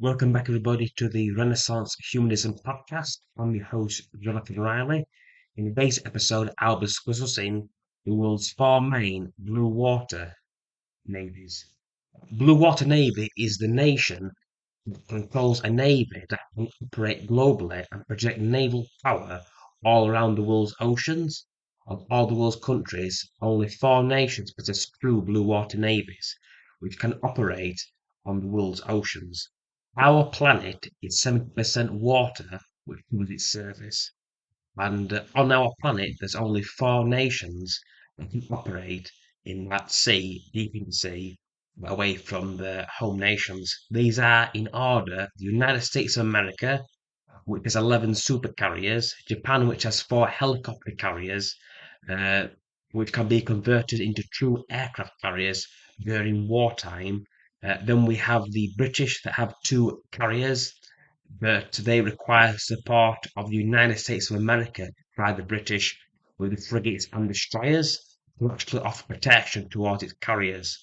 Welcome back, everybody, to the Renaissance Humanism podcast. I'm your host, Jonathan Riley. In today's episode, I'll be discussing the world's four main blue water navies. Blue Water Navy is the nation that controls a navy that can operate globally and project naval power all around the world's oceans. Of all the world's countries, only four nations possess true blue water navies, which can operate on the world's oceans. Our planet is 70% water, which covers its surface. And on our planet, there's only four nations that can operate in that sea, deep in the sea, away from the home nations. These are, in order, the United States of America, which has 11 supercarriers, Japan, which has four helicopter carriers, uh, which can be converted into true aircraft carriers during wartime. Then we have the British that have two carriers, but they require support of the United States of America by the British with the frigates and destroyers to actually offer protection towards its carriers.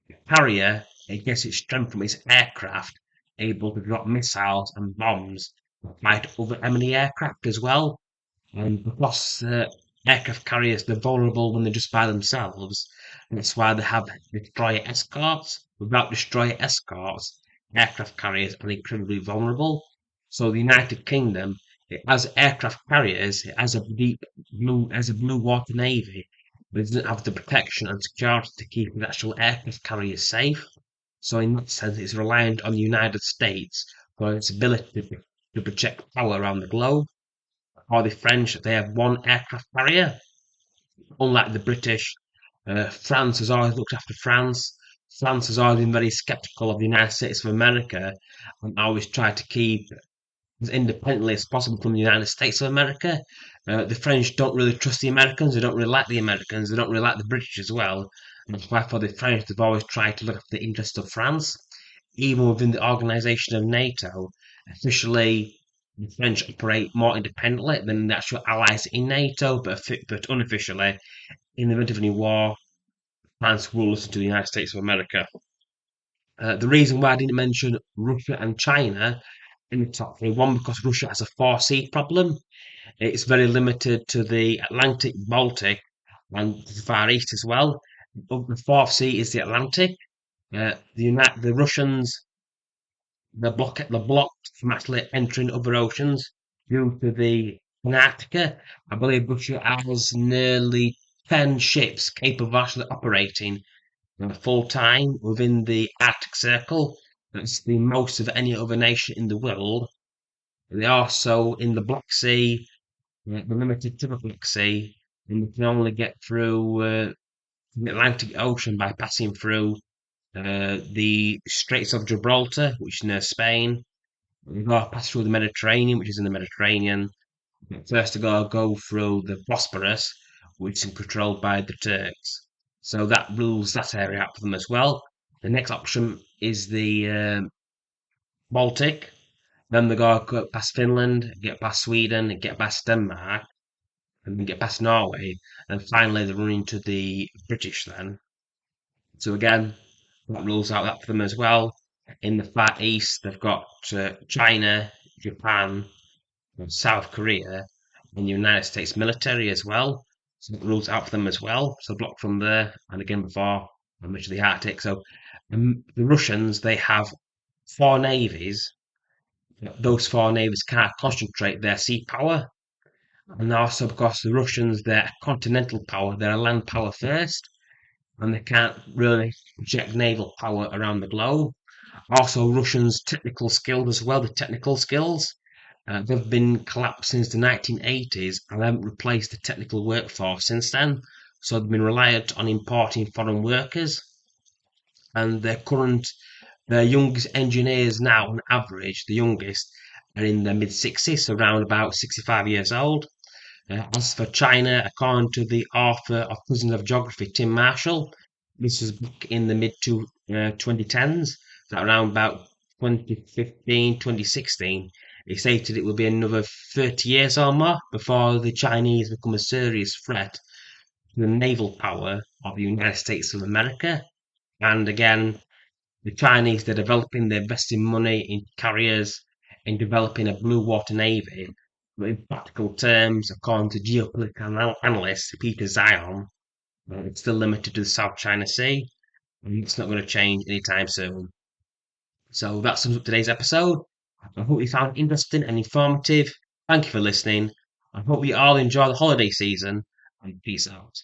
The carrier, it gets its strength from its aircraft, able to drop missiles and bombs that fight other enemy aircraft as well. And because aircraft carriers, they're vulnerable when they're just by themselves, and that's why they have destroyer escorts. Without destroyer escorts, aircraft carriers are incredibly vulnerable. So the United Kingdom, it has aircraft carriers, it has a blue water navy, but it doesn't have the protection and security to keep the actual aircraft carriers safe. So in that sense, it's reliant on the United States for its ability to project power around the globe. Or the French, they have one aircraft carrier, unlike the British. France has always looked after France. France has always been very skeptical of the United States of America and always tried to keep as independently as possible from the United States of America. The French don't really trust the Americans. They don't really like the Americans. They don't really like the British as well. And that's why for the French, they've always tried to look after the interests of France. Even within the organisation of NATO, officially the French operate more independently than the actual allies in NATO, but unofficially, in the event of any war, France will listen to the United States of America. The reason why I didn't mention Russia and China in the top three, one, because Russia has a four-sea problem. It's very limited to the Atlantic, Baltic, and the Far East as well. The fourth sea is the Atlantic. The Russians, they're blocked from actually entering other oceans due to the Antarctica. I believe Russia has nearly 10 ships capable of actually operating full time within the Arctic Circle. That's the most of any other nation in the world. They are also in the Black Sea, they're limited to the Black Sea, and they can only get through the Atlantic Ocean by passing through the Straits of Gibraltar, which is near Spain. They got to pass through the Mediterranean, which is in the Mediterranean. First, they got to go through the Bosporus, which is controlled by the Turks. So that rules that area out for them as well. The next option is the Baltic. Then they got to go past Finland, get past Sweden, get past Denmark, and then get past Norway. And finally, they run into the British then. So again, that rules out that for them as well. In the Far East, they've got China, Japan, South Korea, and the United States military as well. So it rules out for them as well. So blocked from there. And again, before I mentioned the Arctic. So the Russians, they have four navies. Those four navies can't concentrate their sea power. And also because the Russians, they're continental power, they're a land power first, and they can't really project naval power around the globe. Also, Russians' technical skills as well, the technical skills, they've been collapsed since the 1980s and haven't replaced the technical workforce since then. So they've been reliant on importing foreign workers. And their youngest engineers now, on average, the youngest, are in their mid 60s, so around about 65 years old. As for China, according to the author of Prisons of Geography, Tim Marshall, this was back in the mid 2010s, so around about 2015, 2016. He stated it will be another 30 years or more before the Chinese become a serious threat to the naval power of the United States of America. And again, The Chinese, they're developing, they're investing money in carriers, in developing a blue water navy. But in practical terms, according to geopolitical analyst Peter Zion, it's still limited to the South China Sea, and it's not going to change anytime soon. So that sums up today's episode. I hope you found it interesting and informative. Thank you for listening. I hope you all enjoy the holiday season, and peace out.